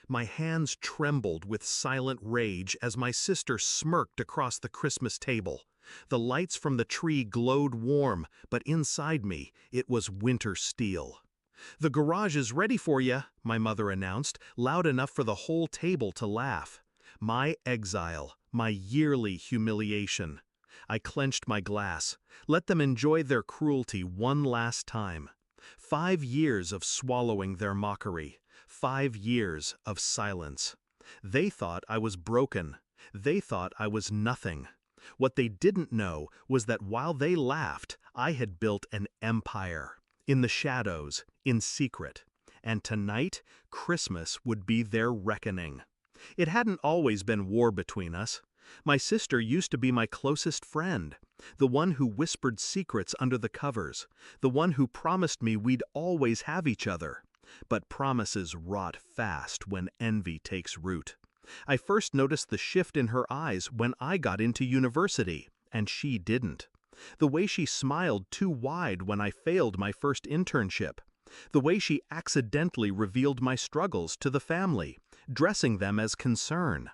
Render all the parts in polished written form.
My hands trembled with silent rage as my sister smirked across the Christmas table. The lights from the tree glowed warm, but inside me, it was winter steel. "The garage is ready for you," my mother announced, loud enough for the whole table to laugh. My exile, my yearly humiliation. I clenched my glass. Let them enjoy their cruelty one last time. 5 years of swallowing their mockery. 5 years of silence. They thought I was broken. They thought I was nothing. What they didn't know was that while they laughed, I had built an empire. In the shadows, in secret. And tonight, Christmas would be their reckoning. It hadn't always been war between us. My sister used to be my closest friend, the one who whispered secrets under the covers, the one who promised me we'd always have each other. But promises rot fast when envy takes root. I first noticed the shift in her eyes when I got into university, and she didn't. The way she smiled too wide when I failed my first internship. The way she accidentally revealed my struggles to the family, dressing them as concern.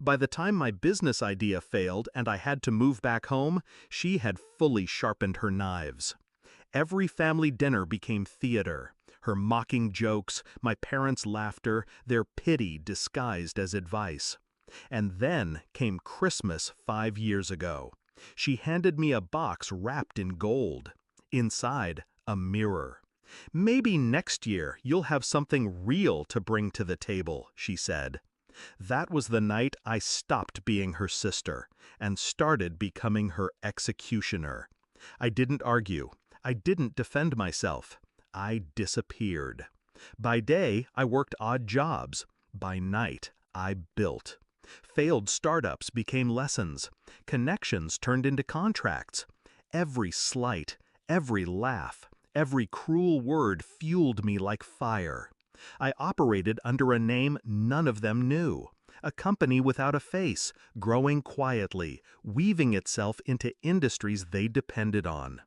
By the time my business idea failed and I had to move back home, she had fully sharpened her knives. Every family dinner became theater. Her mocking jokes, my parents' laughter, their pity disguised as advice. And then came Christmas 5 years ago. She handed me a box wrapped in gold. Inside, a mirror. "Maybe next year you'll have something real to bring to the table," she said. That was the night I stopped being her sister and started becoming her executioner. I didn't argue. I didn't defend myself. I disappeared. By day, I worked odd jobs. By night, I built. Failed startups became lessons. Connections turned into contracts. Every slight, every laugh, every cruel word fueled me like fire. I operated under a name none of them knew. A company without a face, growing quietly, weaving itself into industries they depended on.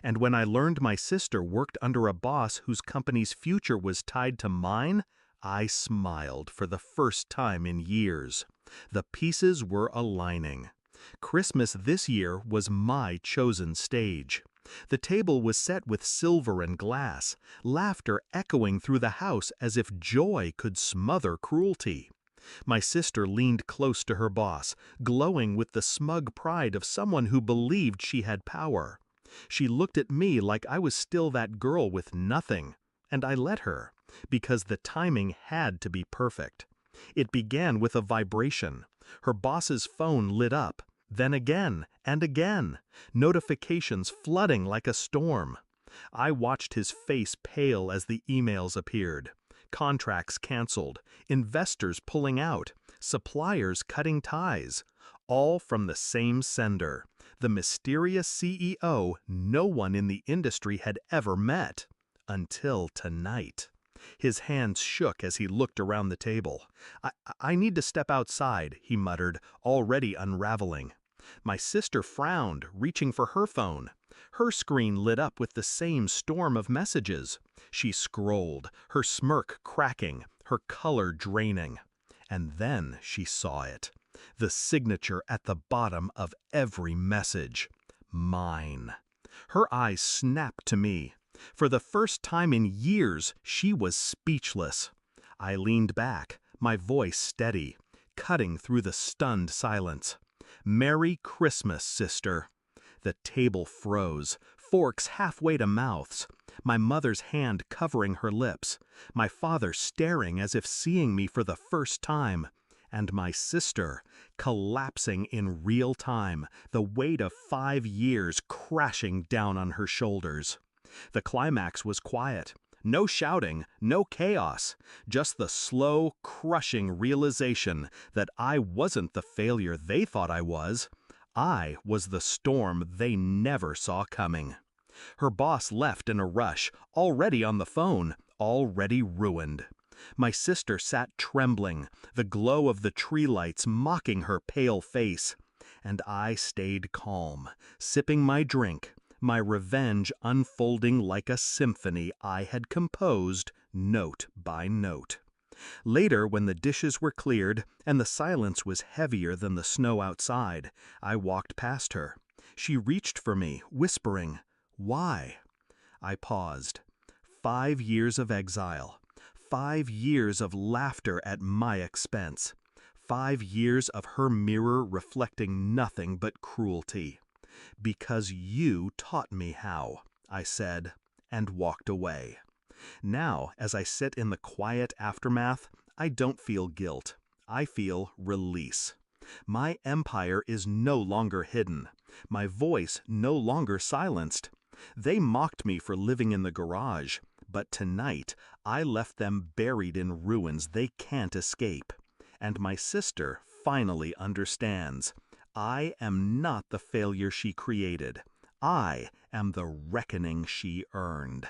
And when I learned my sister worked under a boss whose company's future was tied to mine, I smiled for the first time in years. The pieces were aligning. Christmas this year was my chosen stage. The table was set with silver and glass, laughter echoing through the house as if joy could smother cruelty. My sister leaned close to her boss, glowing with the smug pride of someone who believed she had power. She looked at me like I was still that girl with nothing, and I let her, because the timing had to be perfect. It began with a vibration. Her boss's phone lit up. Then again and again, notifications flooding like a storm. I watched his face pale as the emails appeared. Contracts canceled, investors pulling out, suppliers cutting ties, all from the same sender, the mysterious CEO no one in the industry had ever met. Until tonight. His hands shook as he looked around the table. I need to step outside," he muttered, already unraveling. My sister frowned, reaching for her phone. Her screen lit up with the same storm of messages. She scrolled, her smirk cracking, her color draining. And then she saw it. The signature at the bottom of every message. Mine. Her eyes snapped to me. For the first time in years, she was speechless. I leaned back, my voice steady, cutting through the stunned silence. "Merry Christmas, sister." The table froze, forks halfway to mouths, my mother's hand covering her lips, my father staring as if seeing me for the first time, and my sister collapsing in real time, the weight of 5 years crashing down on her shoulders. The climax was quiet. No shouting, no chaos, just the slow, crushing realization that I wasn't the failure they thought I was. I was the storm they never saw coming. Her boss left in a rush, already on the phone, already ruined. My sister sat trembling, the glow of the tree lights mocking her pale face. And I stayed calm, sipping my drink, my revenge unfolding like a symphony I had composed note by note. Later, when the dishes were cleared and the silence was heavier than the snow outside, I walked past her. She reached for me, whispering, "Why?" I paused. 5 years of exile. 5 years of laughter at my expense. 5 years of her mirror reflecting nothing but cruelty. "Because you taught me how," I said, and walked away. Now, as I sit in the quiet aftermath, I don't feel guilt. I feel release. My empire is no longer hidden. My voice no longer silenced. They mocked me for living in the garage, but tonight I left them buried in ruins they can't escape. And my sister finally understands. I am not the failure she created. I am the reckoning she earned.